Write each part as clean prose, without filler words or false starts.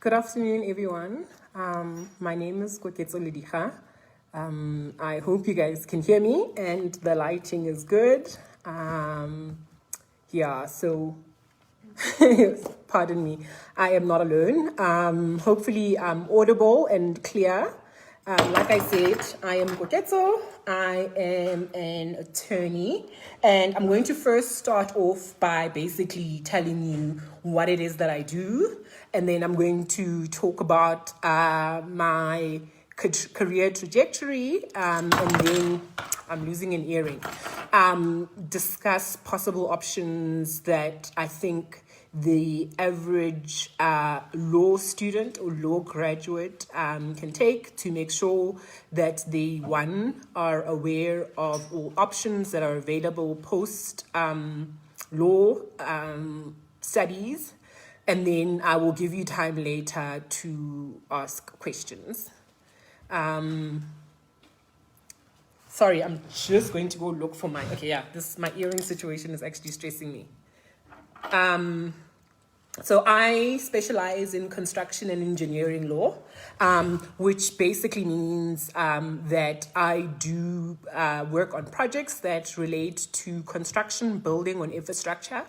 Good afternoon, everyone. My name is Koketso Lediga. I hope you guys can hear me and the lighting is good. So pardon me, I am not alone. Hopefully I'm audible and clear. Like I said, I am Koketso. I am an attorney, and I'm going to first start off by basically telling you what it is that I do, and then I'm going to talk about my career trajectory, and then I'm losing an earring. Discuss possible options that I think the average law student or law graduate can take to make sure that they, one, are aware of all options that are available post law studies, and then I will give you time later to ask questions. Sorry, I'm just going to go look for my, my earring situation is actually stressing me. So I specialize in construction and engineering law, which basically means that I do work on projects that relate to construction, building on infrastructure.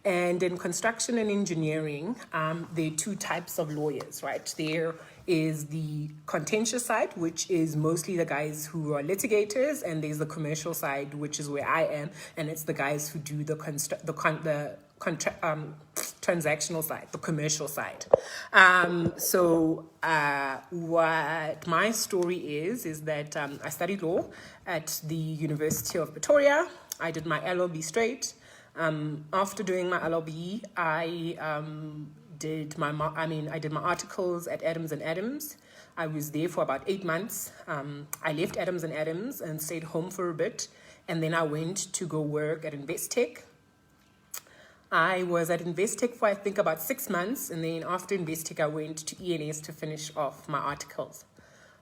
And in construction and engineering, there are two types of lawyers, right? There is the contentious side, which is mostly the guys who are litigators, and there's the commercial side, which is where I am, and it's the guys who do the transactional side, the commercial side. What my story is that I studied law at the University of Pretoria. I did my LLB straight. After doing my LLB, I did my articles at Adams and Adams. I was there for about 8 months. I left Adams and Adams and stayed home for a bit, and then I went to go work at Investec. I was at Investec for I think about 6 months, and then after Investec I went to ENS to finish off my articles.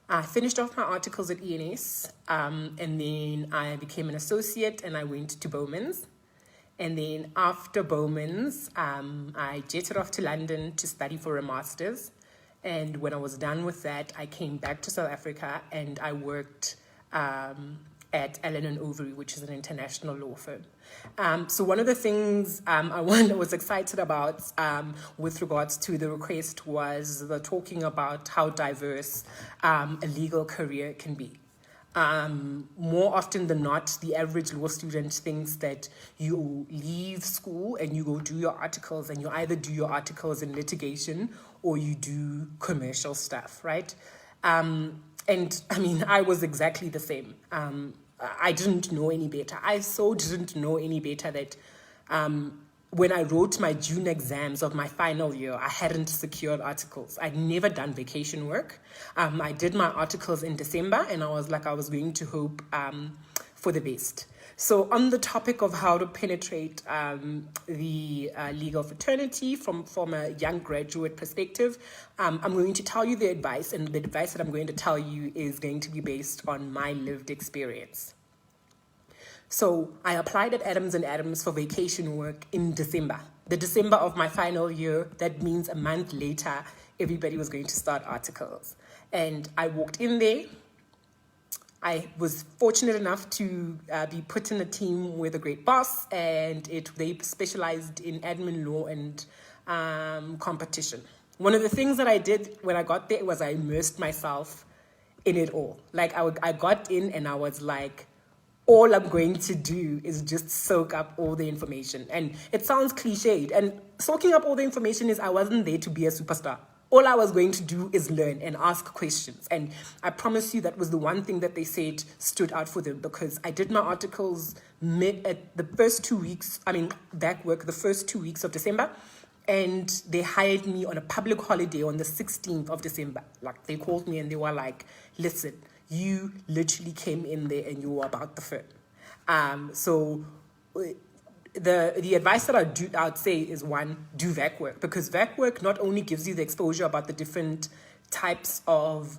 I finished off my articles at ENS, and then I became an associate and I went to Bowman's. And then after Bowman's, I jetted off to London to study for a master's. And when I was done with that, I came back to South Africa and I worked at Allen & Overy, which is an international law firm. So one of the things I was excited about with regards to the request was the talking about how diverse a legal career can be. More often than not, the average law student thinks that you leave school and you go do your articles, and you either do your articles in litigation or you do commercial stuff, right? And I mean, I was exactly the same. I didn't know any better. I so didn't know any better that when I wrote my June exams of my final year, I hadn't secured articles. I'd never done vacation work. I did my articles in December, and I was going to hope for the best. So on the topic of how to penetrate the legal fraternity from a young graduate perspective, I'm going to tell you the advice, and the advice that I'm going to tell you is going to be based on my lived experience. So I applied at Adams and Adams for vacation work in December. The December of my final year, that means a month later, everybody was going to start articles. And I walked in there. I was fortunate enough to be put in a team with a great boss, and they specialized in admin law and competition. One of the things that I did when I got there was I immersed myself in it all. Like I got in and I was like, all I'm going to do is just soak up all the information. And it sounds cliched, and soaking up all the information is I wasn't there to be a superstar. All I was going to do is learn and ask questions. And I promise you that was the one thing that they said stood out for them, because I did my articles at the first 2 weeks, the first 2 weeks of December. And they hired me on a public holiday on the 16th of December. Like, they called me and they were like, listen, you literally came in there and you were about the firm. So the advice that I'd say is, one, do VAC work, because VAC work not only gives you the exposure about the different types of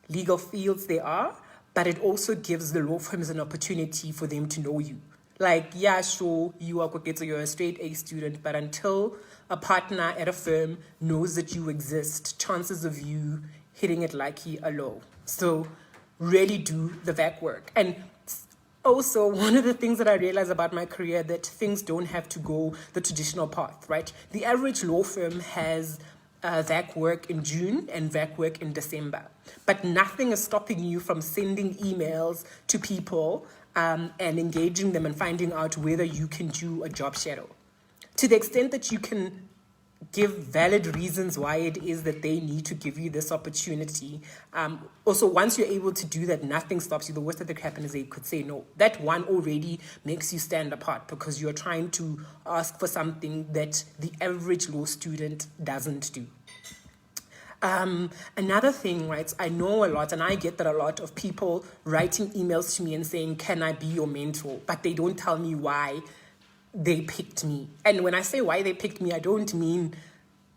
legal fields there are, but it also gives the law firms an opportunity for them to know you. Like, yeah, sure, you are Koketso, you're a straight A student, but until a partner at a firm knows that you exist, chances of you hitting it lucky are low. So really do the back work. And also, one of the things that I realized about my career, that things don't have to go the traditional path, right? The average law firm has VAC work in June and VAC work in December. But nothing is stopping you from sending emails to people and engaging them and finding out whether you can do a job shadow. To the extent that you can give valid reasons why it is that they need to give you this opportunity. Also, once you're able to do that, nothing stops you. The worst that could happen is they could say no. That one already makes you stand apart because you're trying to ask for something that the average law student doesn't do. Another thing, right, I know a lot, and I get that a lot, of people writing emails to me and saying, can I be your mentor? But they don't tell me why they picked me. And when I say why they picked me, I don't mean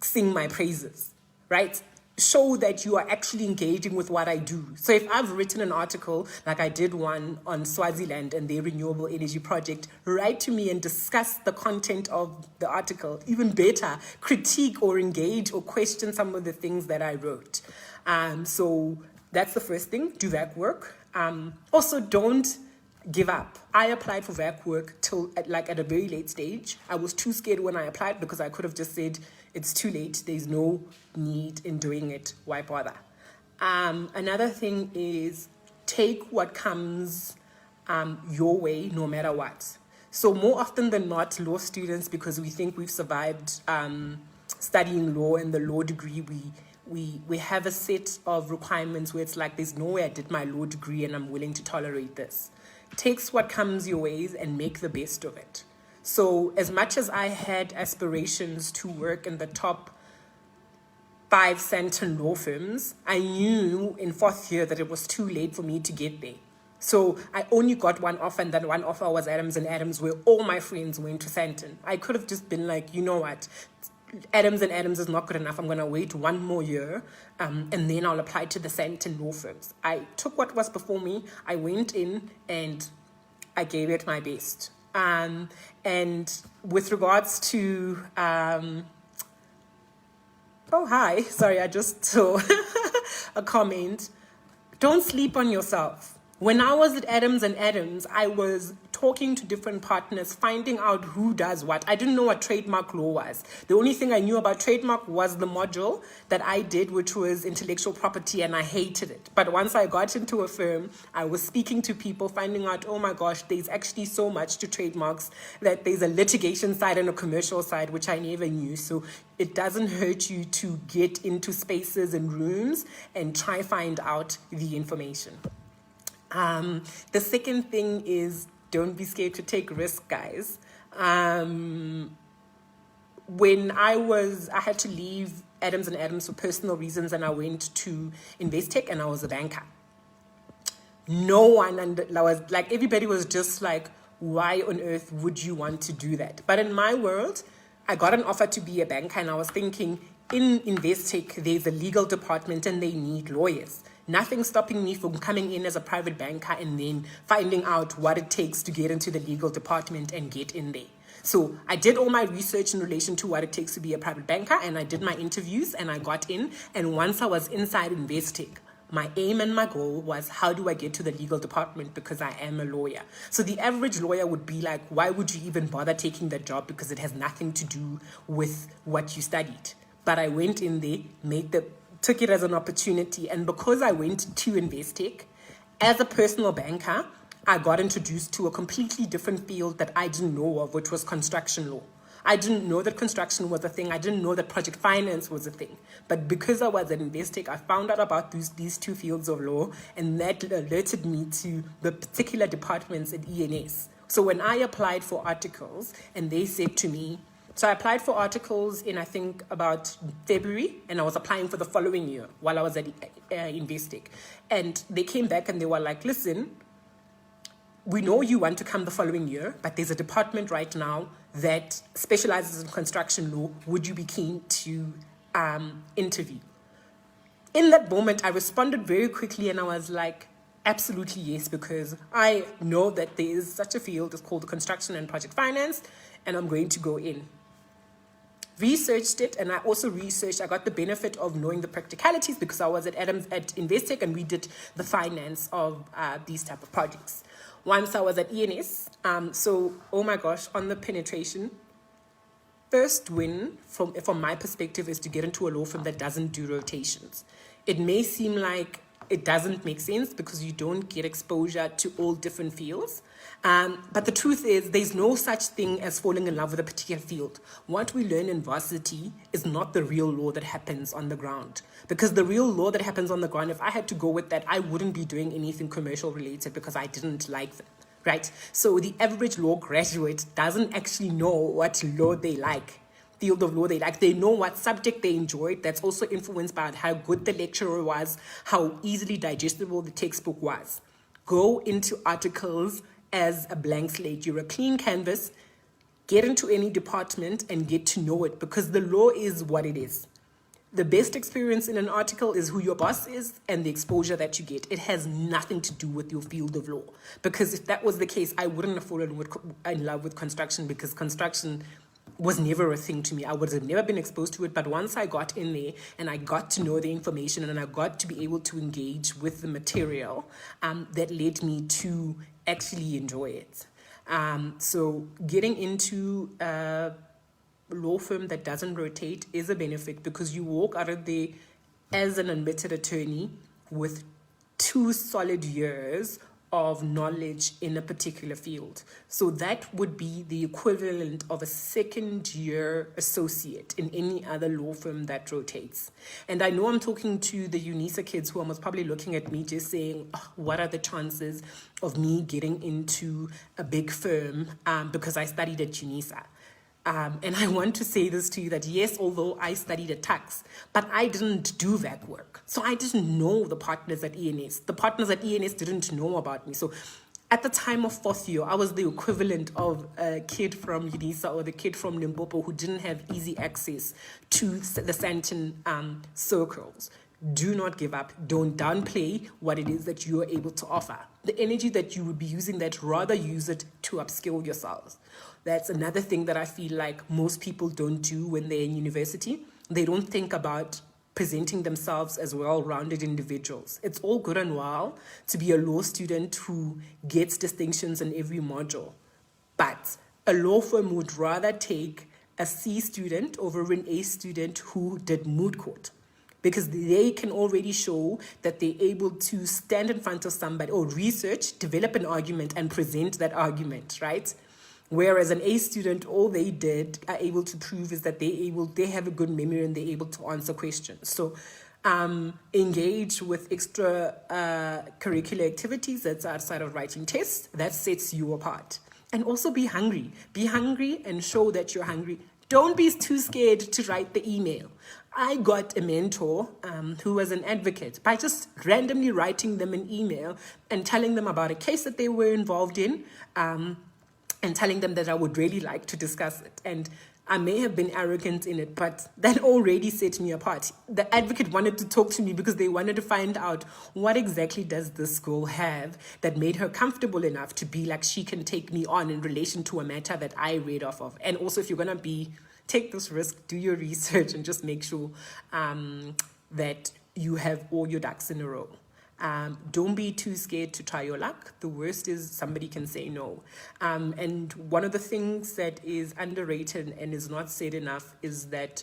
sing my praises, right? Show that you are actually engaging with what I do. So if I've written an article, like I did one on Swaziland and their renewable energy project, write to me and discuss the content of the article. Even better, critique or engage or question some of the things that I wrote. So that's the first thing, do that work. Also, don't give up. I applied for VAC work at a very late stage. I was too scared when I applied because I could have just said, it's too late. There's no need in doing it. Why bother? Another thing is take what comes your way, no matter what. So more often than not, law students, because we think we've survived studying law and the law degree, we have a set of requirements where it's like, there's no way I did my law degree and I'm willing to tolerate this. Takes what comes your ways and make the best of it. So as much as I had aspirations to work in the top 5 Sandton law firms, I knew in 4th year that it was too late for me to get there. So I only got one offer, and that one offer was Adams and Adams, where all my friends went to Sandton. I could have just been like, you know what, Adams and Adams is not good enough. I'm going to wait 1 more year and then I'll apply to the Sandton law firms. I took what was before me. I went in and I gave it my best. And with regards to, oh, hi, sorry, I just saw a comment. Don't sleep on yourself. When I was at Adams and Adams, I was talking to different partners, finding out who does what. I didn't know what trademark law was. The only thing I knew about trademark was the module that I did, which was intellectual property, and I hated it. But once I got into a firm, I was speaking to people, finding out, oh my gosh, there's actually so much to trademarks, that there's a litigation side and a commercial side, which I never knew. So it doesn't hurt you to get into spaces and rooms and try find out the information. The second thing is, don't be scared to take risks, guys. When I had to leave Adams and Adams for personal reasons, and I went to Investec, and I was a banker. No one, everybody was just like, why on earth would you want to do that? But in my world, I got an offer to be a banker, and I was thinking, in Investec, there's a legal department and they need lawyers. Nothing stopping me from coming in as a private banker and then finding out what it takes to get into the legal department and get in there. So I did all my research in relation to what it takes to be a private banker, and I did my interviews and I got in. And once I was inside Investec, my aim and my goal was, how do I get to the legal department, because I am a lawyer. So the average lawyer would be like, why would you even bother taking that job, because it has nothing to do with what you studied. But I went in there, took it as an opportunity. And because I went to Investec, as a personal banker, I got introduced to a completely different field that I didn't know of, which was construction law. I didn't know that construction was a thing. I didn't know that project finance was a thing. But because I was at Investec, I found out about these 2 fields of law, and that alerted me to the particular departments at ENS. So when I applied for articles, and they said to me, so I applied for articles in, I think, about February, and I was applying for the following year while I was at Investec. And they came back and they were like, listen, we know you want to come the following year, but there's a department right now that specializes in construction law. Would you be keen to interview? In that moment, I responded very quickly, and I was like, Absolutely yes, because I know that there is such a field. It's called construction and project finance, and I'm going to go in. Researched it, and I also I got the benefit of knowing the practicalities because I was at Investec, and we did the finance of these type of projects. Once I was at ENS, so oh my gosh, on the penetration, first win from my perspective is to get into a law firm that doesn't do rotations. It may seem like it doesn't make sense because you don't get exposure to all different fields. But the truth is there's no such thing as falling in love with a particular field. What we learn in varsity is not the real law that happens on the ground. Because the real law that happens on the ground, if I had to go with that, I wouldn't be doing anything commercial related because I didn't like them, right? So the average law graduate doesn't actually know what law they like. Field of law they like. They know what subject they enjoyed. That's also influenced by how good the lecturer was, how easily digestible the textbook was. Go into articles as a blank slate. You're a clean canvas. Get into any department and get to know it because the law is what it is. The best experience in an article is who your boss is and the exposure that you get. It has nothing to do with your field of law. Because if that was the case, I wouldn't have fallen in love with construction because construction was never a thing to me. I would have never been exposed to it. But once I got in there and I got to know the information and I got to be able to engage with the material, that led me to actually enjoy it. So getting into a law firm that doesn't rotate is a benefit because you walk out of there as an admitted attorney with 2 solid years of knowledge in a particular field. So that would be the equivalent of a second-year associate in any other law firm that rotates. And I know I'm talking to the UNISA kids who are most probably looking at me just saying, oh, what are the chances of me getting into a big firm because I studied at UNISA? And I want to say this to you that yes, although I studied at tax, but I didn't do that work. So I didn't know the partners at ENS. The partners at ENS didn't know about me. So at the time of 4th year, I was the equivalent of a kid from UNISA or the kid from Limpopo who didn't have easy access to the Santon circles. Do not give up. Don't downplay what it is that you are able to offer. The energy that you would be using, that rather use it to upskill yourselves. That's another thing that I feel like most people don't do when they're in university. They don't think about presenting themselves as well-rounded individuals. It's all good and well to be a law student who gets distinctions in every module. But a law firm would rather take a C student over an A student who did moot court, because they can already show that they're able to stand in front of somebody or research, develop an argument, and present that argument, right? Whereas an A student, all they are able to prove is that they have a good memory and they're able to answer questions. So engage with extra curricular activities that's outside of writing tests. That sets you apart. And also be hungry. Be hungry and show that you're hungry. Don't be too scared to write the email. I got a mentor who was an advocate by just randomly writing them an email and telling them about a case that they were involved in and telling them that I would really like to discuss it. And I may have been arrogant in it, but that already set me apart. The advocate wanted to talk to me because they wanted to find out what exactly does this girl have that made her comfortable enough to be like she can take me on in relation to a matter that I read off of. And also, if you're going to take this risk, do your research and just make sure that you have all your ducks in a row. Don't be too scared to try your luck. The worst is somebody can say no. And one of the things that is underrated and is not said enough is that,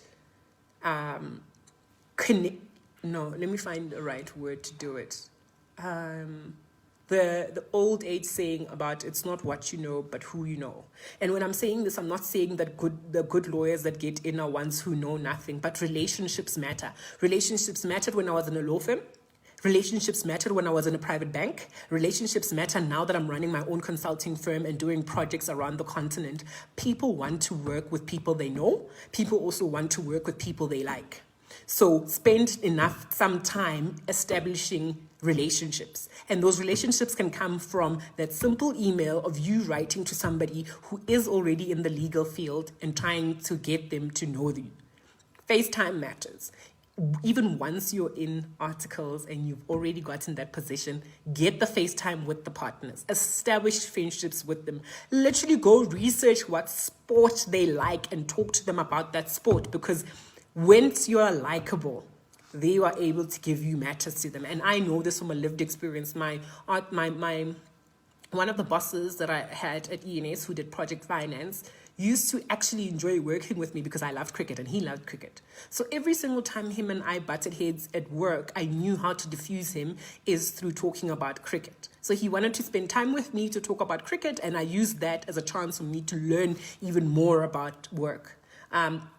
let me find the right word to do it. The old age saying about it's not what you know, but who you know. And when I'm saying this, I'm not saying that the good lawyers that get in are ones who know nothing, but relationships matter. Relationships mattered when I was in a law firm. Relationships mattered when I was in a private bank. Relationships matter now that I'm running my own consulting firm and doing projects around the continent. People want to work with people they know. People also want to work with people they like. So spend some time establishing relationships. And those relationships can come from that simple email of you writing to somebody who is already in the legal field and trying to get them to know you. FaceTime matters. even once you're in articles and you've already gotten that position, get the FaceTime with the partners, establish friendships with them, literally go research what sport they like and talk to them about that sport, because once you are likable, they are able to give you matters to them. And I know this from a lived experience. My one of the bosses that I had at ENS who did project finance used to actually enjoy working with me because I loved cricket and he loved cricket. So every single time him and I butted heads at work, I knew how to diffuse him is through talking about cricket. So he wanted to spend time with me to talk about cricket, and I used that as a chance for me to learn even more about work.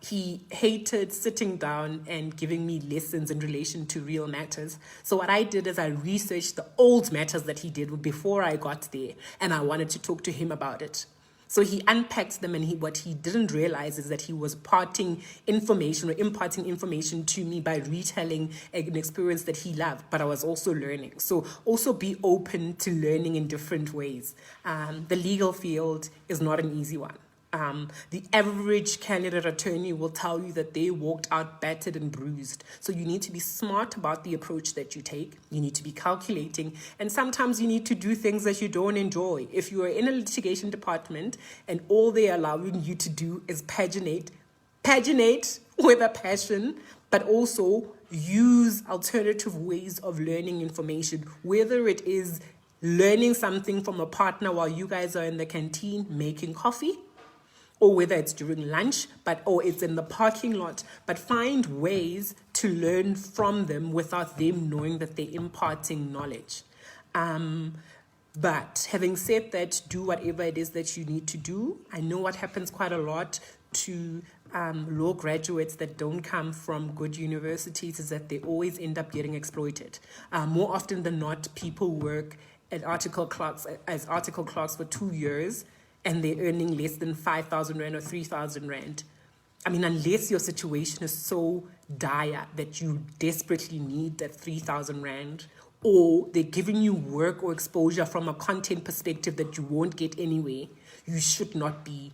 He hated sitting down and giving me lessons in relation to real matters. So what I did is I researched the old matters that he did before I got there, and I wanted to talk to him about it. So he unpacked them, and what he didn't realize is that he was imparting information to me by retelling an experience that he loved, but I was also learning. So also be open to learning in different ways. The legal field is not an easy one. The average candidate attorney will tell you that they walked out battered and bruised. So you need to be smart about the approach that you take. You need to be calculating. And sometimes you need to do things that you don't enjoy. If you are in a litigation department and all they're allowing you to do is paginate with a passion, but also use alternative ways of learning information, whether it is learning something from a partner while you guys are in the canteen making coffee, or whether it's during lunch, or it's in the parking lot, but find ways to learn from them without them knowing that they're imparting knowledge. But having said that, do whatever it is that you need to do. I know what happens quite a lot to law graduates that don't come from good universities is that they always end up getting exploited. More often than not, people work as article clerks for 2 years, and they're earning less than 5,000 Rand or 3,000 Rand. I mean, unless your situation is so dire that you desperately need that 3,000 Rand, or they're giving you work or exposure from a content perspective that you won't get anyway, you should not be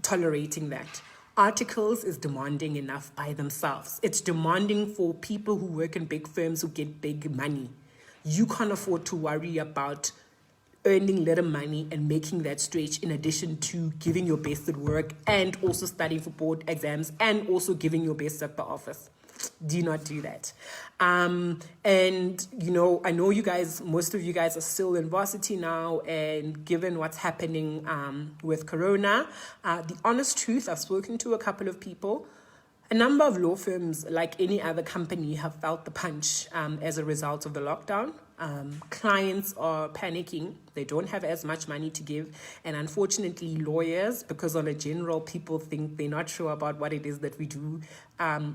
tolerating that. Articles is demanding enough by themselves. It's demanding for people who work in big firms who get big money. You can't afford to worry about earning little money and making that stretch, in addition to giving your best at work and also studying for board exams and also giving your best at the office. Do not do that. And, you know, I know most of you guys are still in varsity now, and given what's happening with Corona, the honest truth, I've spoken to a couple of people. A number of law firms, like any other company, have felt the punch as a result of the lockdown. Clients are panicking. They don't have as much money to give. And unfortunately, lawyers, because on a general, people think they're not sure about what it is that we do,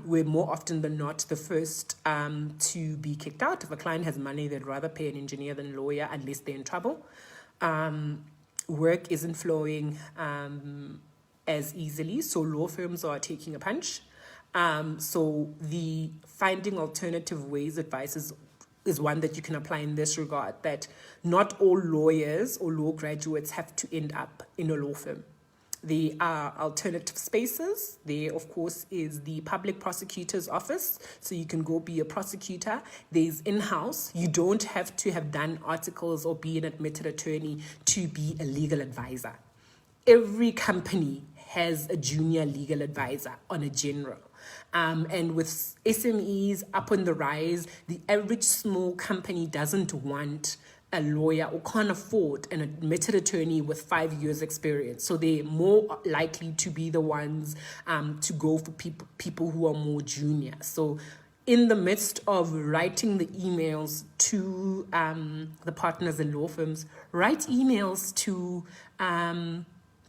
we're more often than not the first to be kicked out. If a client has money, they'd rather pay an engineer than a lawyer unless they're in trouble. Work isn't flowing as easily, so law firms are taking a punch. So the finding alternative ways advice is one that you can apply in this regard, that not all lawyers or law graduates have to end up in a law firm. There are alternative spaces. There, of course, is the public prosecutor's office. So you can go be a prosecutor. There's in-house. You don't have to have done articles or be an admitted attorney to be a legal advisor. Every company has a junior legal advisor on a general. And with SMEs up on the rise, the average small company doesn't want a lawyer or can't afford an admitted attorney with 5 years experience. So they're more likely to be the ones to go for people who are more junior. So in the midst of writing the emails to the partners and law firms, write emails to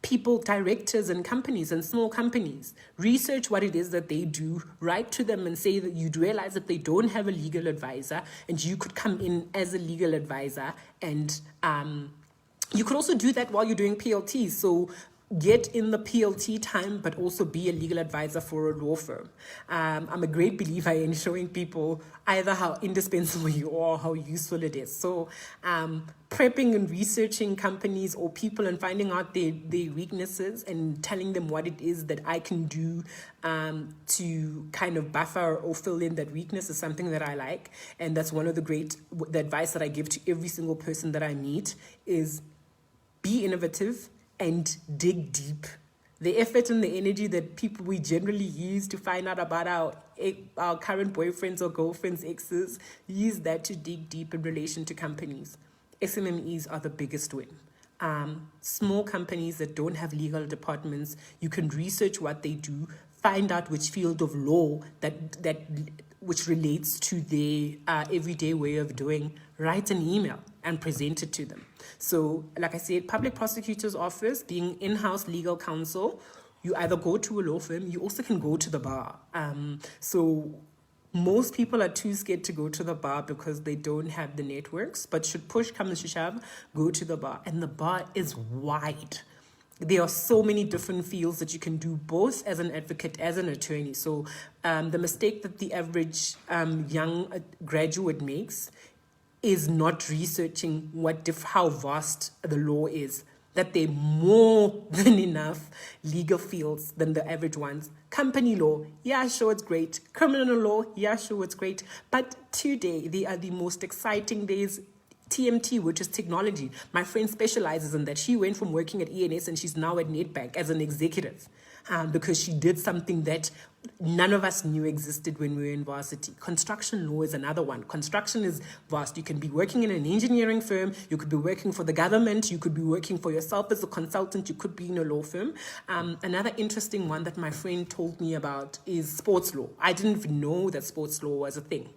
people, directors and companies and small companies. Research what it is that they do, write to them and say that you'd realize that they don't have a legal advisor and you could come in as a legal advisor. And you could also do that while you're doing PLTs. So get in the PLT time, but also be a legal advisor for a law firm. I'm a great believer in showing people either how indispensable you are, how useful it is. So prepping and researching companies or people and finding out their weaknesses and telling them what it is that I can do to kind of buffer or fill in that weakness is something that I like. And that's one of the advice that I give to every single person that I meet is be innovative and dig deep. The effort and the energy that we generally use to find out about our current boyfriends or girlfriends, exes, use that to dig deep in relation to companies. SMMEs are the biggest win. Small companies that don't have legal departments, you can research what they do, find out which field of law which relates to their everyday way of doing, write an email and present it to them. So, like I said, public prosecutor's office, being in-house legal counsel, you either go to a law firm, you also can go to the bar. So most people are too scared to go to the bar because they don't have the networks, but should push come to shove, go to the bar. And the bar is wide. There are so many different fields that you can do both as an advocate, as an attorney. So the mistake that the average young graduate makes is not researching how vast the law is, that there are more than enough legal fields than the average ones. Company law, yeah, sure, it's great. Criminal law, yeah, sure, it's great. But today, they are the most exciting days. TMT, which is technology. My friend specializes in that. She went from working at ENS and she's now at Nedbank as an executive because she did something that none of us knew existed when we were in varsity. Construction law is another one. Construction is vast. You can be working in an engineering firm. You could be working for the government. You could be working for yourself as a consultant. You could be in a law firm. Another interesting one that my friend told me about is sports law. I didn't even know that sports law was a thing.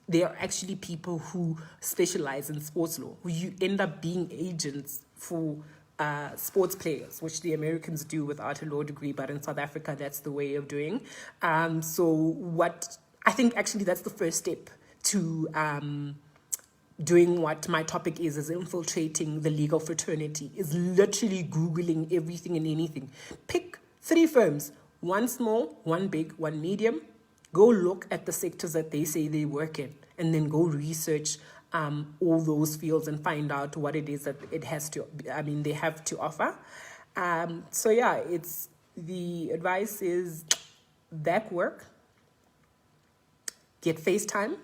There are actually people who specialize in sports law, who you end up being agents for sports players, which the Americans do without a law degree, but in South Africa, that's the way of doing. So what I think actually that's the first step to doing what my topic is infiltrating the legal fraternity, is literally Googling everything and anything. Pick 3 firms, one small, one big, one medium. Go look at the sectors that they say they work in, and then go research all those fields and find out what it is that they have to offer. So yeah, the advice is back work, get FaceTime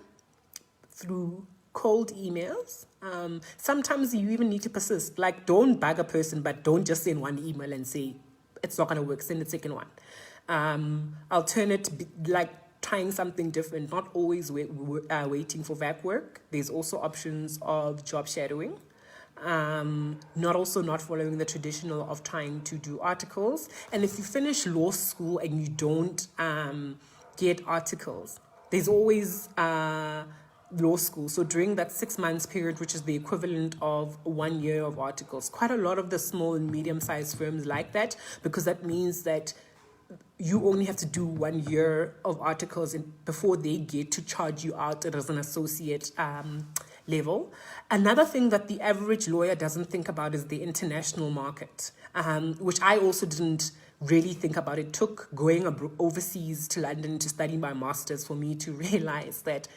through cold emails. Sometimes you even need to persist. Like, don't bug a person, but don't just send one email and say it's not going to work. Send the second one. Alternate, like trying something different, not always waiting for VAC work. There's also options of job shadowing. Not following the traditional of trying to do articles. And if you finish law school and you don't get articles, there's always law school. So during that 6 months period, which is the equivalent of 1 year of articles, quite a lot of the small and medium-sized firms like that, because that means that you only have to do 1 year of articles before they get to charge you out as an associate level. Another thing that the average lawyer doesn't think about is the international market, which I also didn't really think about. It took going overseas to London to study my master's for me to realize that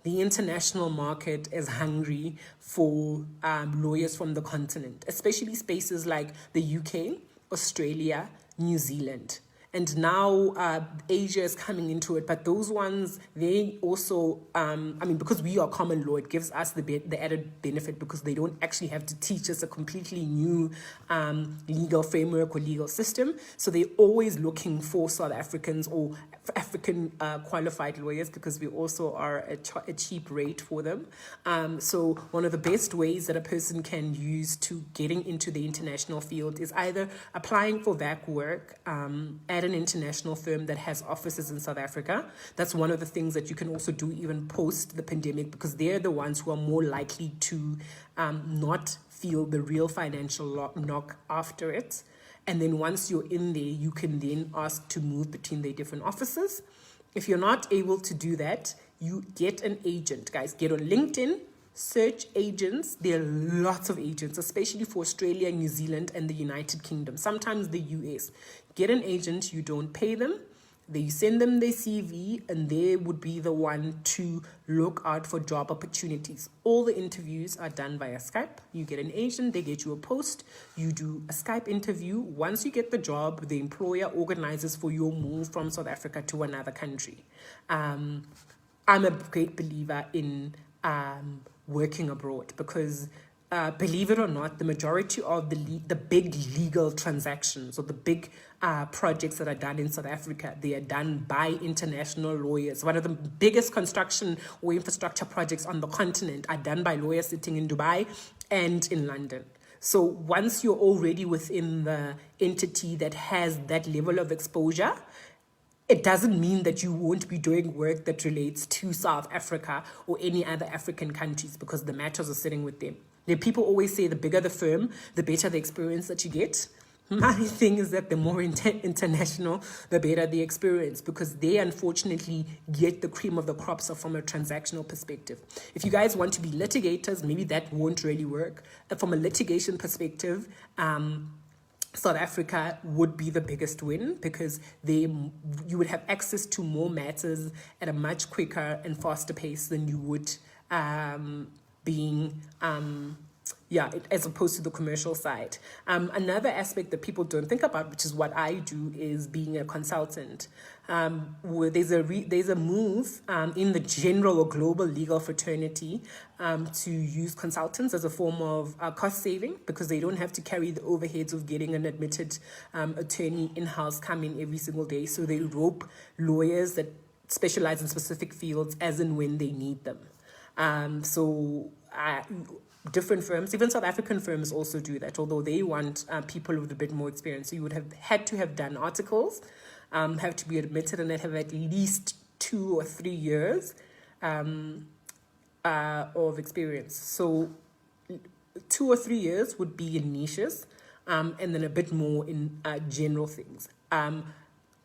the international market is hungry for lawyers from the continent, especially spaces like the UK, Australia, New Zealand. And now Asia is coming into it. But those ones, they also, because we are common law, it gives us the added benefit because they don't actually have to teach us a completely new legal framework or legal system. So they're always looking for South Africans or African qualified lawyers because we also are a cheap rate for them. So one of the best ways that a person can use to getting into the international field is either applying for VAC work at an international firm that has offices in South Africa. That's one of the things that you can also do even post the pandemic, because they're the ones who are more likely to not feel the real financial knock after it. And then once you're in there, you can then ask to move between the different offices. If you're not able to do that, you get an agent. Guys, get on LinkedIn, search agents. There are lots of agents, especially for Australia, New Zealand, and the United Kingdom, sometimes the US. Get an agent, you don't pay them. They send them their CV, and they would be the one to look out for job opportunities. All the interviews are done via Skype. You get an agent, they get you a post, you do a Skype interview. Once you get the job, the employer organizes for your move from South Africa to another country. I'm a great believer in working abroad because believe it or not, the majority of the big legal transactions or the big projects that are done in South Africa, they are done by international lawyers. One of the biggest construction or infrastructure projects on the continent are done by lawyers sitting in Dubai and in London. So once you're already within the entity that has that level of exposure, it doesn't mean that you won't be doing work that relates to South Africa or any other African countries because the matters are sitting with them. The people always say the bigger the firm, the better the experience that you get. My thing is that the more international, the better the experience because they unfortunately get the cream of the crops from a transactional perspective. If you guys want to be litigators, maybe that won't really work. From a litigation perspective, South Africa would be the biggest win because you would have access to more matters at a much quicker and faster pace than you would as opposed to the commercial side. Another aspect that people don't think about, which is what I do, is being a consultant. Where there's a move in the general or global legal fraternity to use consultants as a form of cost saving because they don't have to carry the overheads of getting an admitted attorney in-house come in every single day. So they rope lawyers that specialize in specific fields as and when they need them. Different firms, even South African firms also do that, although they want people with a bit more experience. So you would have had to have done articles, have to be admitted, and have at least 2 or 3 years of experience. So 2 or 3 years would be in niches, and then a bit more in general things.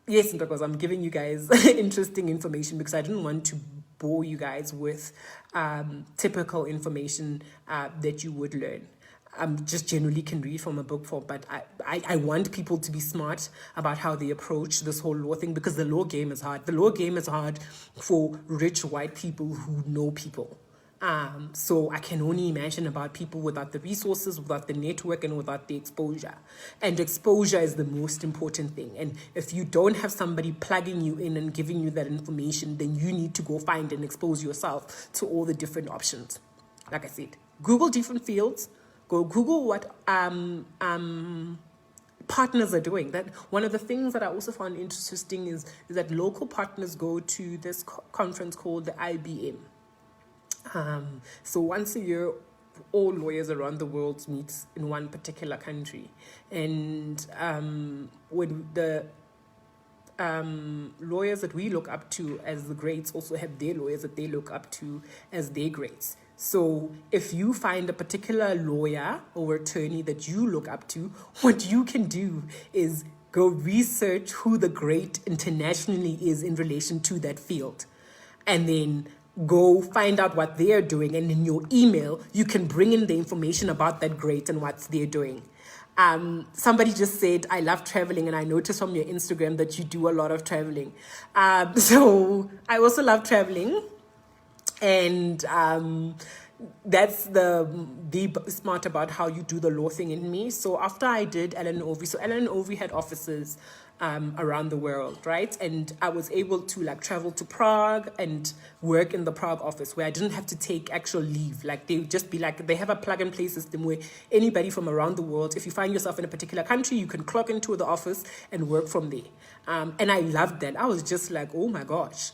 Yes, because I'm giving you guys interesting information because I didn't want to bore you guys with typical information that you would learn. Just generally can read from a book form, but I want people to be smart about how they approach this whole law thing because the law game is hard. The law game is hard for rich white people who know people. So I can only imagine about people without the resources, without the network, and without the exposure. And exposure is the most important thing. And if you don't have somebody plugging you in and giving you that information, then you need to go find and expose yourself to all the different options. Like I said, Google different fields. Go Google what partners are doing. That one of the things that I also found interesting is that local partners go to this conference called the IBM. So once a year, all lawyers around the world meet in one particular country. And when the lawyers that we look up to as the greats also have their lawyers that they look up to as their greats. So if you find a particular lawyer or attorney that you look up to, what you can do is go research who the great internationally is in relation to that field. And then go find out what they're doing, and in your email you can bring in the information about that great and what they're doing. Somebody just said, I love traveling, and I noticed from your Instagram that you do a lot of traveling. So I also love traveling, and that's the smart about how you do the law thing in me. So after I did Ellen Ovey, so Ellen Ovey had offices around the world, right? And I was able to travel to Prague and work in the Prague office where I didn't have to take actual leave. They would just be they have a plug and play system where anybody from around the world, if you find yourself in a particular country, you can clock into the office and work from there. And I loved that. I was just like, oh my gosh.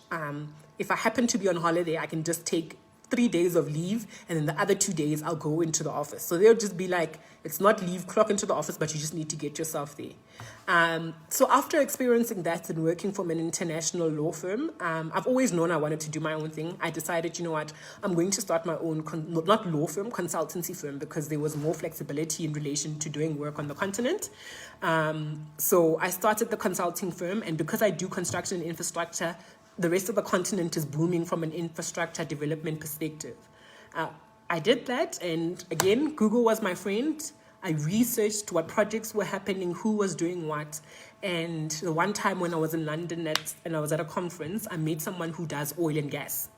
If I happen to be on holiday, I can just take 3 days of leave, and then the other 2 days I'll go into the office. So they'll just be like, it's not leave, clock into the office, but you just need to get yourself there. So after experiencing that and working from an international law firm, I've always known I wanted to do my own thing. I decided, you know what, I'm going to start my own, not law firm, consultancy firm, because there was more flexibility in relation to doing work on the continent. So I started the consulting firm, and because I do construction and infrastructure, the rest of the continent is booming from an infrastructure development perspective. I did that, and again, Google was my friend. I researched what projects were happening, who was doing what. And the one time when I was in London and I was at a conference, I met someone who does oil and gas.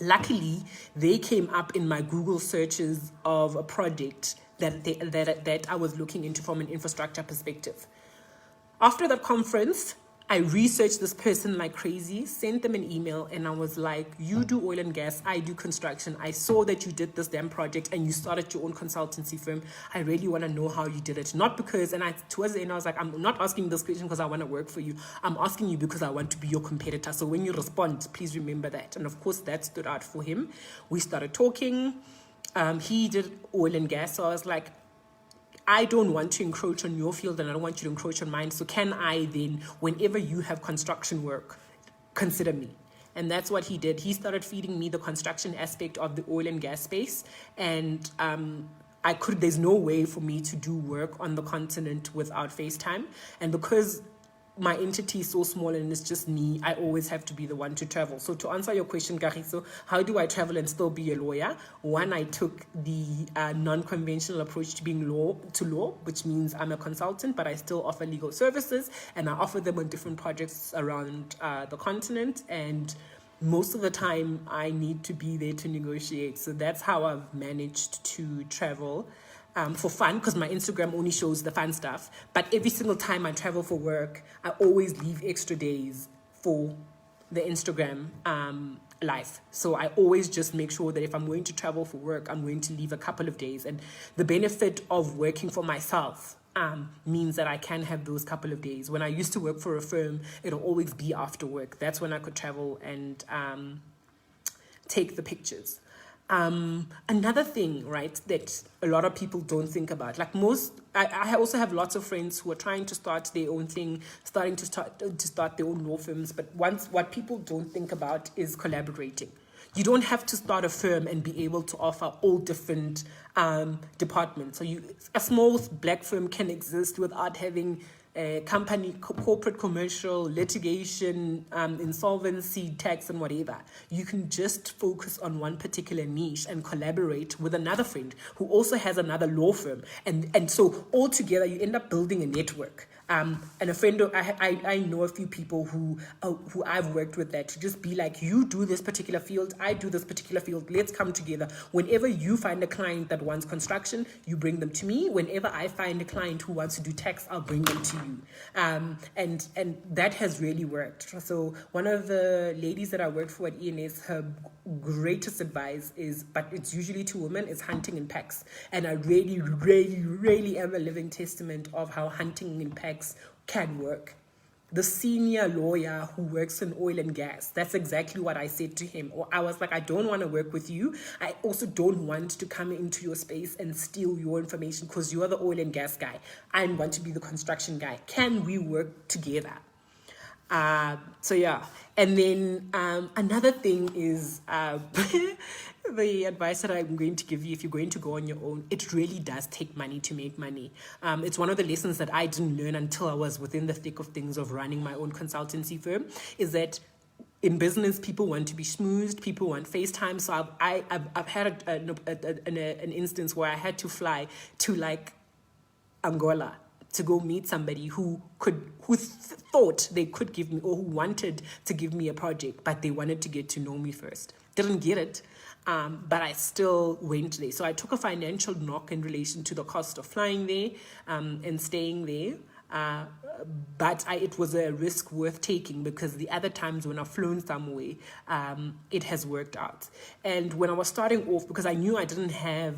Luckily, they came up in my Google searches of a project that I was looking into from an infrastructure perspective. After that conference, I researched this person like crazy, sent them an email, and I was like, you do oil and gas, I do construction. I saw that you did this damn project and you started your own consultancy firm. I really want to know how you did it. Not because, towards the end, I was like, I'm not asking this question because I want to work for you. I'm asking you because I want to be your competitor. So when you respond, please remember that. And of course, that stood out for him. We started talking. He did oil and gas. So I was like, I don't want to encroach on your field and I don't want you to encroach on mine. So can I then, whenever you have construction work, consider me? And that's what he did. He started feeding me the construction aspect of the oil and gas space. And there's no way for me to do work on the continent without FaceTime. And because my entity is so small and it's just me, I always have to be the one to travel. So to answer your question, Kagiso, how do I travel and still be a lawyer? One, I took the non-conventional approach to being law, which means I'm a consultant, but I still offer legal services, and I offer them on different projects around the continent. And most of the time, I need to be there to negotiate. So that's how I've managed to travel. For fun, because my Instagram only shows the fun stuff. But every single time I travel for work, I always leave extra days for the Instagram life. So I always just make sure that if I'm going to travel for work, I'm going to leave a couple of days. And the benefit of working for myself means that I can have those couple of days. When I used to work for a firm, it'll always be after work. That's when I could travel and take the pictures. Another thing, right, that a lot of people don't think about, like I also have lots of friends who are trying to start their own thing, starting to start their own law firms. But what people don't think about is collaborating. You don't have to start a firm and be able to offer all different departments. So a small black firm can exist without having company, corporate, commercial, litigation, insolvency, tax, and whatever. You can just focus on one particular niche and collaborate with another friend who also has another law firm. And so all together, you end up building a network. And a friend, I know a few people who I've worked with that to just be like, you do this particular field, I do this particular field, let's come together. Whenever you find a client that wants construction, you bring them to me. Whenever I find a client who wants to do tax, I'll bring them to you. And that has really worked. So one of the ladies that I worked for at ENS, her greatest advice is, but it's usually to women, is hunting in packs. And I really, really, really am a living testament of how hunting in packs can work. The senior lawyer who works in oil and gas, that's exactly what I said to him. Or I was like, I don't want to work with you. I also don't want to come into your space and steal your information because you're the oil and gas guy. I want to be the construction guy. Can we work together? So yeah. And then another thing is the advice that I'm going to give you, if you're going to go on your own, it really does take money to make money. It's one of the lessons that I didn't learn until I was within the thick of things of running my own consultancy firm, is that in business, people want to be smoothed, people want FaceTime. So I've had an instance where I had to fly to like Angola to go meet somebody who thought they could give me, or who wanted to give me a project, but they wanted to get to know me first. Didn't get it, but I still went there. So I took a financial knock in relation to the cost of flying there and staying there. But it was a risk worth taking, because the other times when I've flown somewhere, it has worked out. And when I was starting off, because I knew I didn't have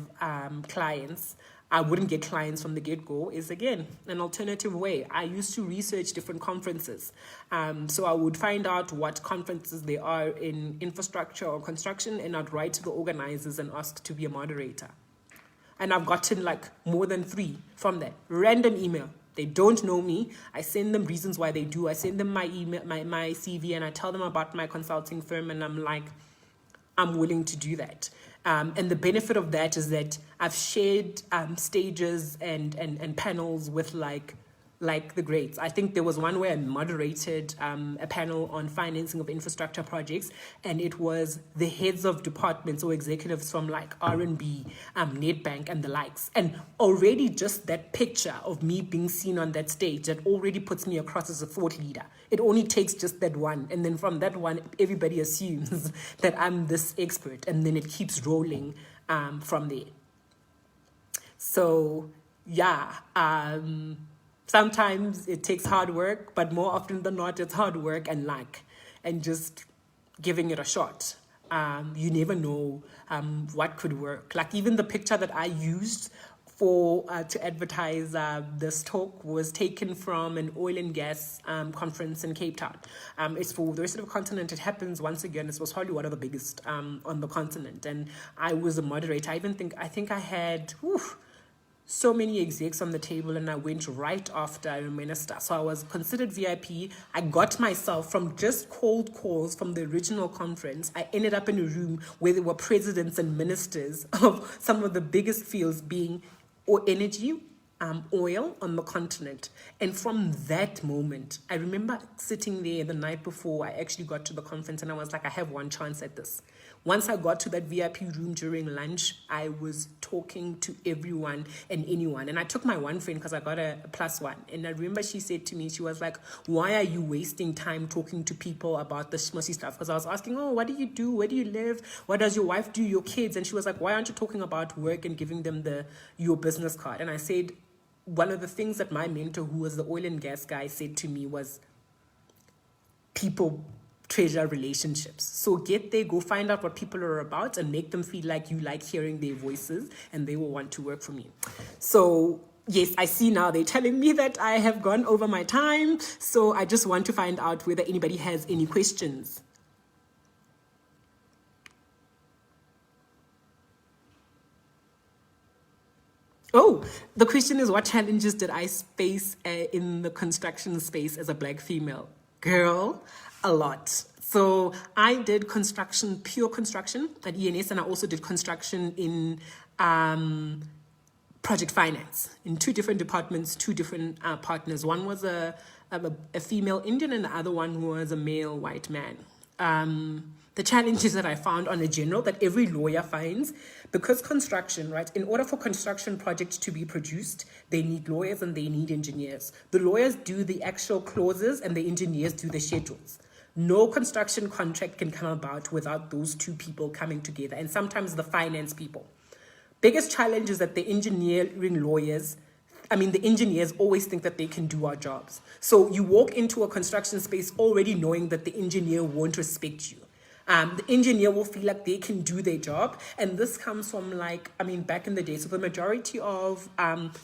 clients, I wouldn't get clients from the get-go, is again an alternative way. I used to research different conferences. So I would find out what conferences there are in infrastructure or construction, and I'd write to the organizers and ask to be a moderator. And I've gotten like more than 3 from that. Random email. They don't know me. I send them reasons why they do. I send them my email, my CV, and I tell them about my consulting firm, and I'm like, I'm willing to do that. And the benefit of that is that I've shared stages and panels with like like the greats. I think there was one where I moderated a panel on financing of infrastructure projects, and it was the heads of departments or executives from like R&B, Nedbank, and the likes. And already just that picture of me being seen on that stage, that already puts me across as a thought leader. It only takes just that one, and then from that one, everybody assumes that I'm this expert, and then it keeps rolling from there. So yeah, sometimes it takes hard work, but more often than not, it's hard work and luck and just giving it a shot. You never know what could work. Like even the picture that I used for to advertise this talk was taken from an oil and gas conference in Cape Town. It's for the rest of the continent. It happens once again. It was probably one of the biggest on the continent. And I was a moderator. I think I had... so many execs on the table, and I went right after a minister. So I was considered VIP. I got myself from just cold calls from the original conference. I ended up in a room where there were presidents and ministers of some of the biggest fields being energy, oil on the continent. And from that moment, I remember sitting there the night before I actually got to the conference, and I was like, I have one chance at this. Once I got to that VIP room during lunch, I was talking to everyone and anyone. And I took my one friend because I got a +1. And I remember she said to me, she was like, why are you wasting time talking to people about the schmussy stuff? Because I was asking, oh, what do you do? Where do you live? What does your wife do? Your kids? And she was like, why aren't you talking about work and giving them your business card? And I said, one of the things that my mentor, who was the oil and gas guy, said to me was, people treasure relationships. So get there, go find out what people are about, and make them feel like you like hearing their voices, and they will want to work for me. So yes, I see now they're telling me that I have gone over my time. So I just want to find out whether anybody has any questions. Oh, the question is, what challenges did I face in the construction space as a Black female? Girl, a lot. So I did construction, pure construction at ENS, and I also did construction in project finance in 2 different departments, 2 different partners. One was a female Indian, and the other one was a male white man. The challenges that I found on a general that every lawyer finds, because construction, right, in order for construction projects to be produced, they need lawyers and they need engineers. The lawyers do the actual clauses and the engineers do the schedules. No construction contract can come about without those 2 people coming together, and sometimes the finance people. Biggest challenge is that the engineers always think that they can do our jobs. So you walk into a construction space already knowing that the engineer won't respect you. The engineer will feel like they can do their job. And this comes from back in the day. So the majority of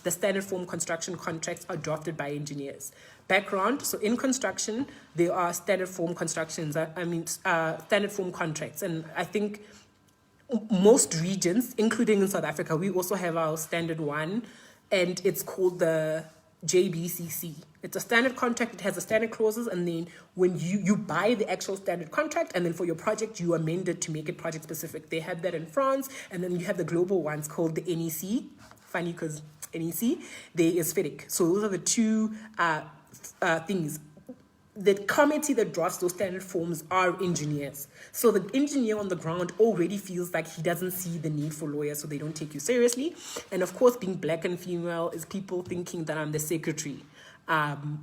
the standard form construction contracts are drafted by engineers. Background, so in construction, there are standard form standard form contracts. And I think most regions, including in South Africa, we also have our standard one, and it's called the JBCC. It's a standard contract. It has the standard clauses, and then when you buy the actual standard contract, and then for your project, you amend it to make it project specific. They have that in France, and then you have the global ones called the NEC. Funny because NEC, there is FEDIC. So those are the 2 things. The committee that drafts those standard forms are engineers. So the engineer on the ground already feels like he doesn't see the need for lawyers, so they don't take you seriously. And of course, being Black and female is people thinking that I'm the secretary,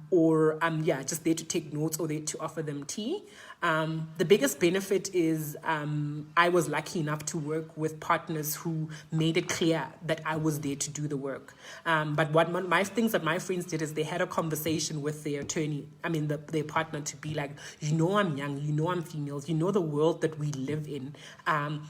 or I'm just there to take notes or there to offer them tea. The biggest benefit is I was lucky enough to work with partners who made it clear that I was there to do the work. But my friends did is they had a conversation with their attorney, their partner, to be like, I'm young, I'm female, the world that we live in.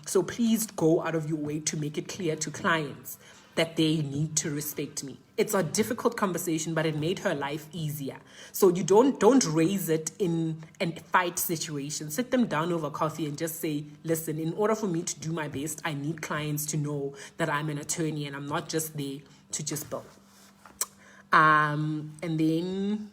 So please go out of your way to make it clear to clients that they need to respect me. It's a difficult conversation, but it made her life easier. So you don't raise it in a fight situation. Sit them down over coffee and just say, listen, in order for me to do my best, I need clients to know that I'm an attorney and I'm not just there to just bill. And then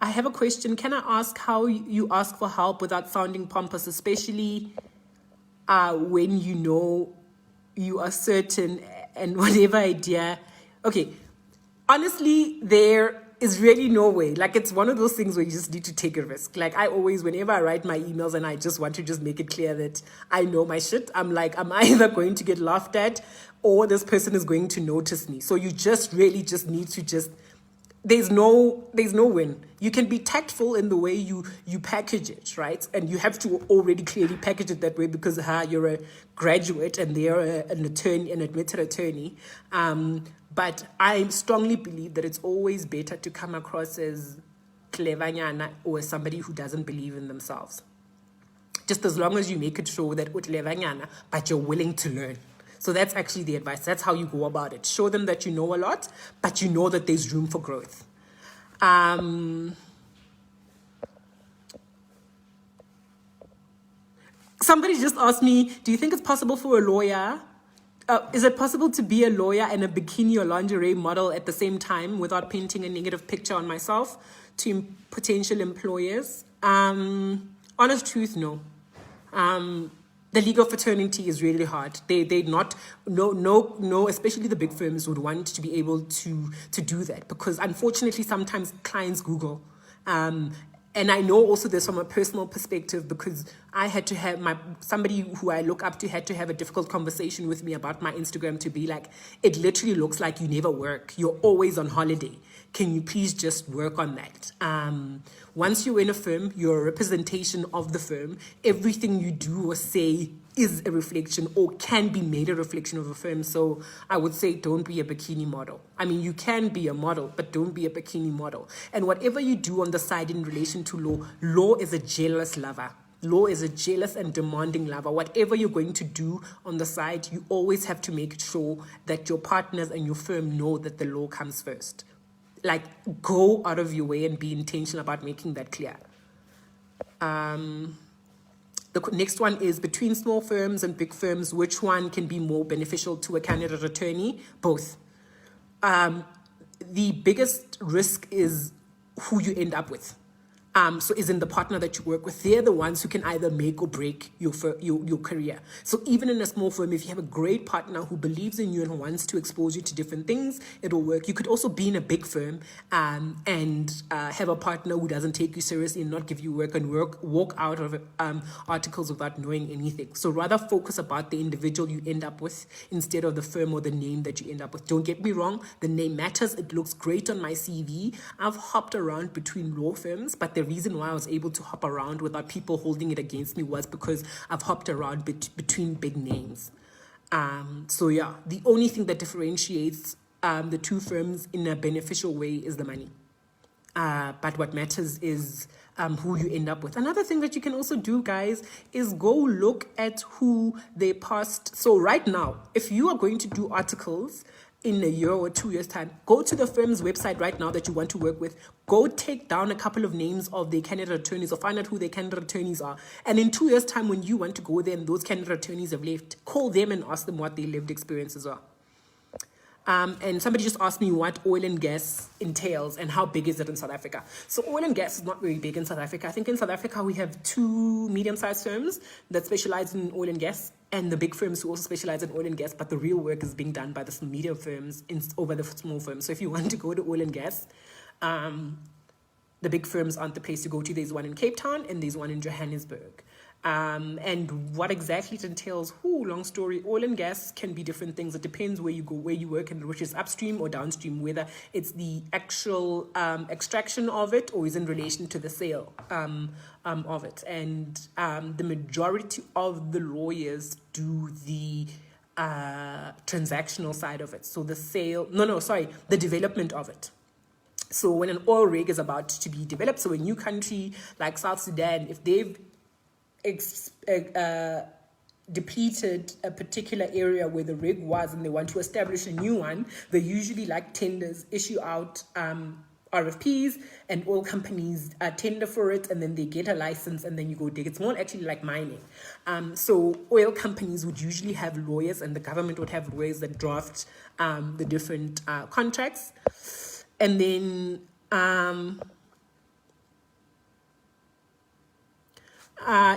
I have a question. Can I ask how you ask for help without sounding pompous, especially when you know you are certain and whatever idea Okay, honestly, there is really no way. Like, it's one of those things where you just need to take a risk. Like, I always, whenever I write my emails and I just want to just make it clear that I know my shit, I'm like, I'm either going to get laughed at or this person is going to notice me. So you just really just need to just, there's no win. You can be tactful in the way you package it, right? And you have to already clearly package it that way because you're a graduate and they're an attorney, an admitted attorney. But I strongly believe that it's always better to come across as clevernyana or as somebody who doesn't believe in themselves. Just as long as you make it show that clevernyana, but you're willing to learn. So that's actually the advice. That's how you go about it. Show them that you know a lot, but you know that there's room for growth. Somebody just asked me, do you think it's possible for a lawyer? Is it possible to be a lawyer and a bikini or lingerie model at the same time without painting a negative picture on myself to potential employers? Honest truth, no. The legal fraternity is really hard. They not no, especially the big firms would want to be able to do that because unfortunately sometimes clients Google. And I know also this from a personal perspective because I had to have somebody who I look up to had to have a difficult conversation with me about my Instagram to be like, it literally looks like you never work. You're always on holiday. Can you please just work on that? Once you're in a firm, you're a representation of the firm. Everything you do or say is a reflection or can be made a reflection of a firm. So I would say don't be a bikini model. I mean, you can be a model, but don't be a bikini model. And whatever you do on the side in relation to law, law is a jealous lover. Law is a jealous and demanding lover. Whatever you're going to do on the side, you always have to make sure that your partners and your firm know that the law comes first. Like, go out of your way and be intentional about making that clear. The next one is between small firms and big firms, which one can be more beneficial to a candidate attorney? Both. The biggest risk is who you end up with. So isn't the partner that you work with, they're the ones who can either make or break your career. So even in a small firm, if you have a great partner who believes in you and wants to expose you to different things, it'll work. You could also be in a big firm and have a partner who doesn't take you seriously and not give you work and walk out of articles without knowing anything. So rather focus about the individual you end up with instead of the firm or the name that you end up with. Don't get me wrong, the name matters. It looks great on my CV. I've hopped around between law firms, but the reason why I was able to hop around without people holding it against me was because I've hopped around between big names. So yeah, the only thing that differentiates the two firms in a beneficial way is the money. But what matters is who you end up with. Another thing that you can also do, guys, is go look at who they passed. So right now, if you are going to do articles in a year or 2 years' time, go to the firm's website right now that you want to work with, go take down a couple of names of their candidate attorneys or find out who their candidate attorneys are. And in 2 years' time, when you want to go there and those candidate attorneys have left, call them and ask them what their lived experiences are. And somebody just asked me what oil and gas entails and how big is it in South Africa. So oil and gas is not very big in South Africa. I think in South Africa we have 2 medium-sized firms that specialize in oil and gas and the big firms who also specialize in oil and gas, but the real work is being done by the medium firms over the small firms. So if you want to go to oil and gas, the big firms aren't the place to go to. There's one in Cape Town and there's one in Johannesburg. And what exactly it entails, long story. Oil and gas can be different things. It depends where you go, where you work, and which is upstream or downstream, whether it's the actual extraction of it or is in relation to the sale of it. And the majority of the lawyers do the transactional side of it. So the development of it. So when an oil rig is about to be developed, so a new country like South Sudan, if they've depleted a particular area where the rig was and they want to establish a new one, they usually tenders, issue out RFPs, and oil companies tender for it, and then they get a license and then you go dig. It's more actually like mining. So oil companies would usually have lawyers and the government would have lawyers that draft the different contracts. And then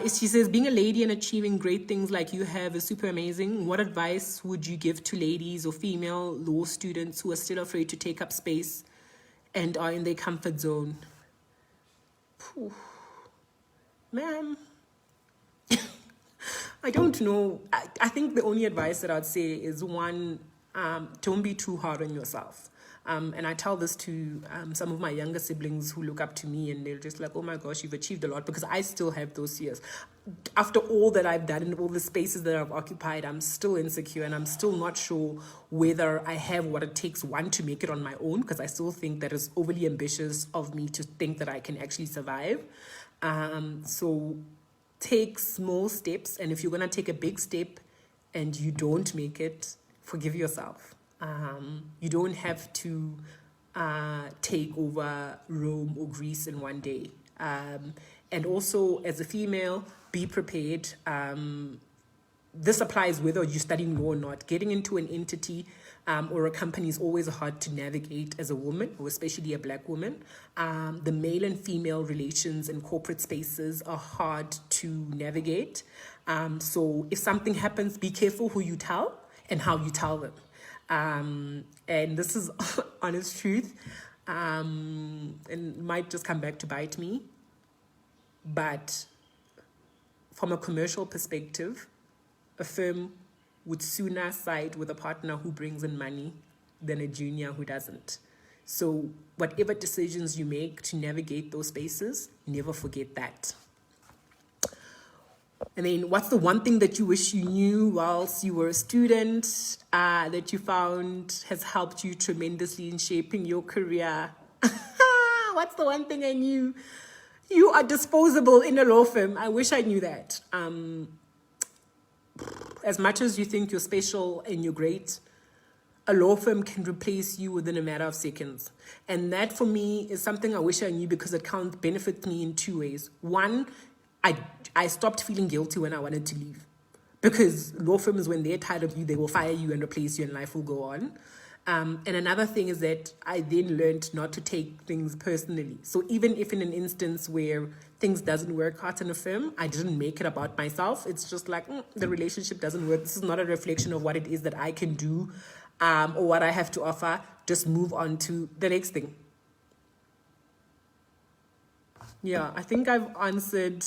She says, being a lady and achieving great things like you have is super amazing. What advice would you give to ladies or female law students who are still afraid to take up space and are in their comfort zone? Phew. Ma'am, I don't know. I think the only advice that I'd say is one, don't be too hard on yourself. And I tell this to some of my younger siblings who look up to me, and they're just like, oh my gosh, you've achieved a lot, because I still have those fears. After all that I've done and all the spaces that I've occupied, I'm still insecure, and I'm still not sure whether I have what it takes, one, to make it on my own, because I still think that it's overly ambitious of me to think that I can actually survive. So take small steps, and if you're going to take a big step and you don't make it, forgive yourself. You don't have to take over Rome or Greece in one day. And also, as a female, be prepared. This applies whether you're studying law or not. Getting into an entity or a company is always hard to navigate as a woman, or especially a Black woman. The male and female relations in corporate spaces are hard to navigate. So if something happens, be careful who you tell and how you tell them. And this is honest truth, and might just come back to bite me. But from a commercial perspective, a firm would sooner side with a partner who brings in money than a junior who doesn't. So whatever decisions you make to navigate those spaces, never forget that. And then, what's the one thing that you wish you knew whilst you were a student that you found has helped you tremendously in shaping your career? What's the one thing I knew? You are disposable in a law firm. I wish I knew that. As much as you think you're special and you're great, a law firm can replace you within a matter of seconds. And that, for me, is something I wish I knew, because it benefits me in two ways. One, I stopped feeling guilty when I wanted to leave, because law firms, when they're tired of you, they will fire you and replace you, and life will go on. And another thing is that I then learned not to take things personally. So even if in an instance where things doesn't work out in a firm, I didn't make it about myself. It's just like, the relationship doesn't work. This is not a reflection of what it is that I can do or what I have to offer. Just move on to the next thing. Yeah, I think I've answered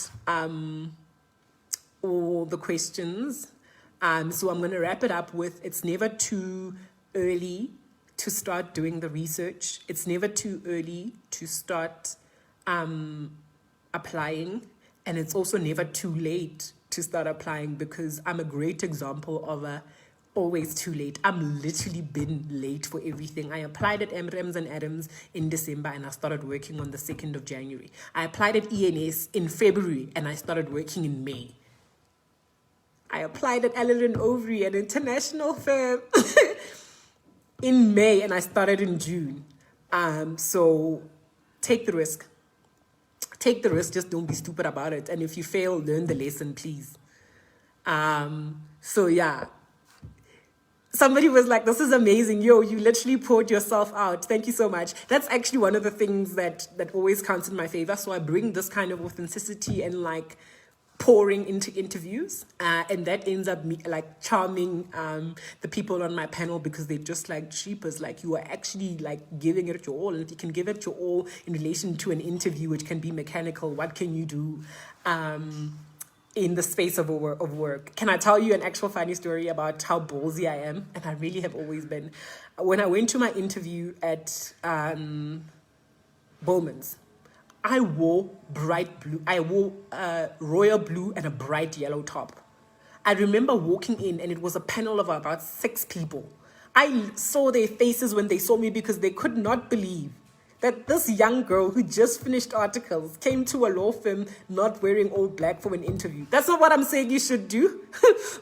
all the questions. So I'm going to wrap it up with, it's never too early to start doing the research. It's never too early to start applying. And it's also never too late to start applying, because I'm a great example of a always too late. I'm literally been late for everything. I applied at Emrems and Adams in December, and I started working on the 2nd of January. I applied at ENS in February, and I started working in May. I applied at Allen & Overy, an international firm, in May, and I started in June. So take the risk. Take the risk, just don't be stupid about it. And if you fail, learn the lesson, please. So yeah. Somebody was like, this is amazing. Yo, you literally poured yourself out. Thank you so much. That's actually one of the things that always counts in my favor. So I bring this kind of authenticity and like pouring into interviews. And that ends up charming the people on my panel, because they're just like, sheepers, like you are actually like giving it your all. And if you can give it your all in relation to an interview, which can be mechanical, what can you do in the space of work? Can I tell you an actual funny story about how ballsy I am? And I really have always been. When I went to my interview at Bowman's, I wore bright blue. I wore royal blue and a bright yellow top. I remember walking in, and it was a panel of about 6 people. I saw their faces when they saw me, because they could not believe that this young girl who just finished articles came to a law firm not wearing all black for an interview. That's not what I'm saying you should do,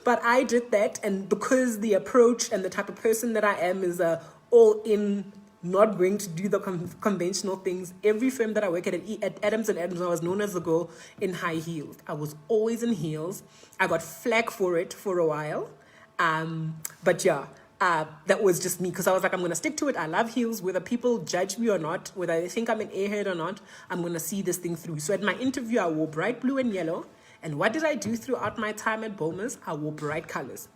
but I did that. And because the approach and the type of person that I am is all in, not going to do the conventional things. Every firm that I work at Adams and Adams, I was known as the girl in high heels. I was always in heels. I got flack for it for a while. But yeah, that was just me, because I was like, I'm going to stick to it. I love heels. Whether people judge me or not, whether they think I'm an airhead or not, I'm going to see this thing through. So at my interview, I wore bright blue and yellow, And what did I do throughout my time at Bomas? I wore bright colors.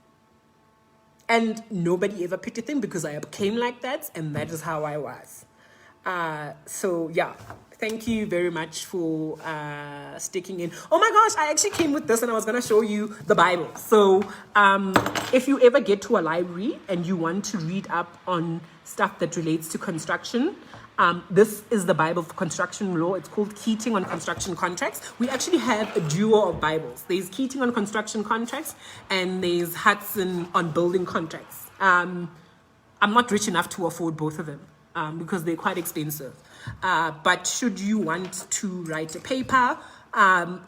And nobody ever picked a thing because I became like that, and that is how I was. So yeah, thank you very much for sticking in. Oh my gosh, I actually came with this and I was going to show you the Bible. So if you ever get to a library and you want to read up on stuff that relates to construction, this is the Bible for construction law. It's called Keating on Construction Contracts. We actually have a duo of Bibles. There's Keating on Construction Contracts and there's Hudson on Building Contracts. I'm not rich enough to afford both of them because they're quite expensive. But should you want to write a paper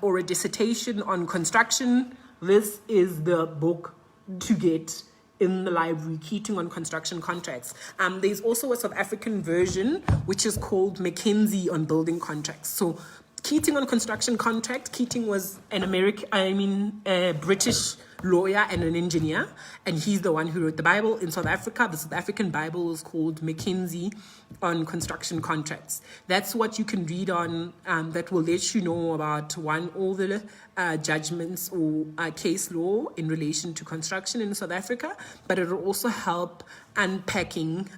or a dissertation on construction, this is the book to get in the library, Keating on Construction Contracts. There's also a South African version, which is called Mackenzie on Building Contracts. So Keating on Construction Contract, Keating was a British lawyer and an engineer, and he's the one who wrote the Bible. In South Africa, the South African Bible is called Mackenzie on Construction Contracts. That's what you can read on, that will let you know about all the judgments or case law in relation to construction in South Africa, but it will also help unpacking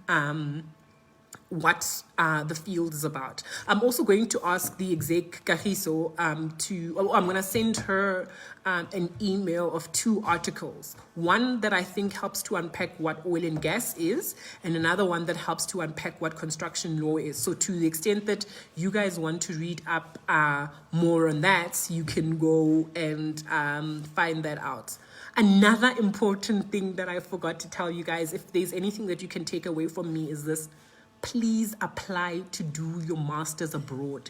what the field is about. I'm also going to ask the exec, Kagiso, I'm going to send her an email of 2 articles. One that I think helps to unpack what oil and gas is, and another one that helps to unpack what construction law is. So to the extent that you guys want to read up more on that, you can go and find that out. Another important thing that I forgot to tell you guys, if there's anything that you can take away from me, is this: please apply to do your master's abroad.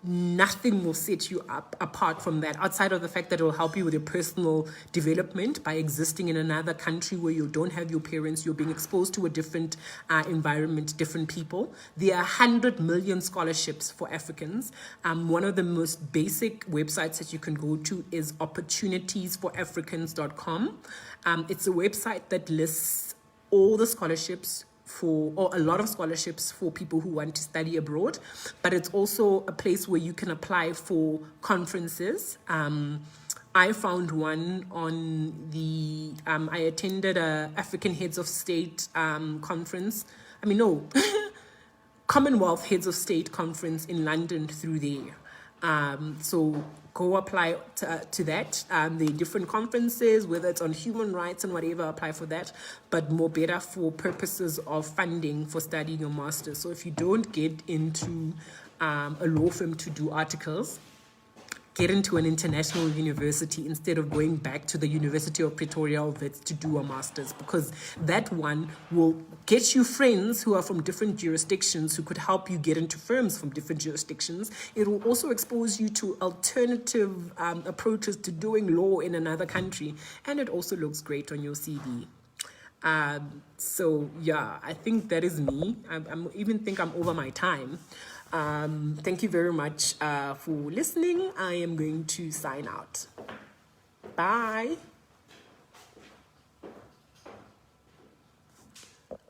Nothing will set you up apart from that, outside of the fact that it will help you with your personal development by existing in another country where you don't have your parents, you're being exposed to a different environment, different people. There are 100 million scholarships for Africans. One of the most basic websites that you can go to is opportunitiesforafricans.com. It's a website that lists all the scholarships or a lot of scholarships for people who want to study abroad, but it's also a place where you can apply for conferences. I found one on the, I attended a African Heads of State conference. Commonwealth Heads of State conference in London through there. So go apply to that. There are different conferences, whether it's on human rights and whatever, apply for that, but more better for purposes of funding for studying your master's. So if you don't get into a law firm to do articles, get into an international university instead of going back to the University of Pretoria or Wits to do a master's, because that one will get you friends who are from different jurisdictions who could help you get into firms from different jurisdictions. It will also expose you to alternative approaches to doing law in another country, and it also looks great on your CV. So yeah, I think that is me. I even think I'm over my time. Thank you very much for listening. I am going to sign out. Bye.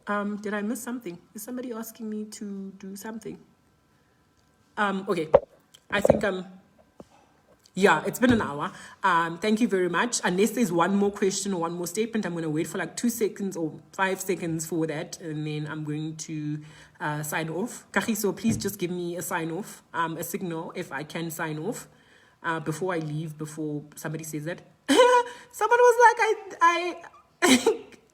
Did I miss something? Is somebody asking me to do something? Okay. I think yeah, it's been an hour. Thank you very much. Unless there's one more question or one more statement, I'm going to wait for like 2 seconds or 5 seconds for that, and then I'm going to sign off. Kagiso, please just give me a sign off, a signal if I can sign off before I leave, before somebody says that. Someone was like,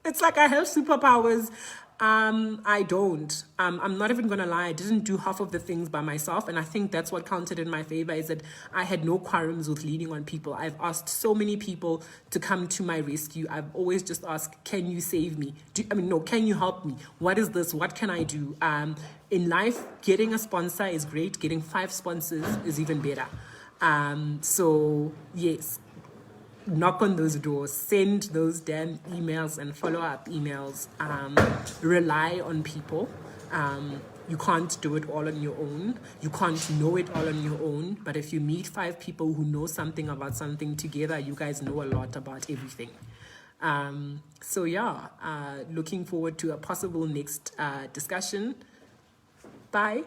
it's like I have superpowers. I don't. I'm not even gonna lie. I didn't do half of the things by myself, and I think that's what counted in my favor, is that I had no qualms with leaning on people. I've asked so many people to come to my rescue. I've always just asked, can you save me? Can you help me? What is this? What can I do? In life, getting a sponsor is great. Getting 5 sponsors is even better. So yes, knock on those doors, send those damn emails and follow-up emails, rely on people. You can't do it all on your own. You can't know it all on your own. But if you meet 5 people who know something about something together, you guys know a lot about everything. So yeah, looking forward to a possible next discussion. Bye.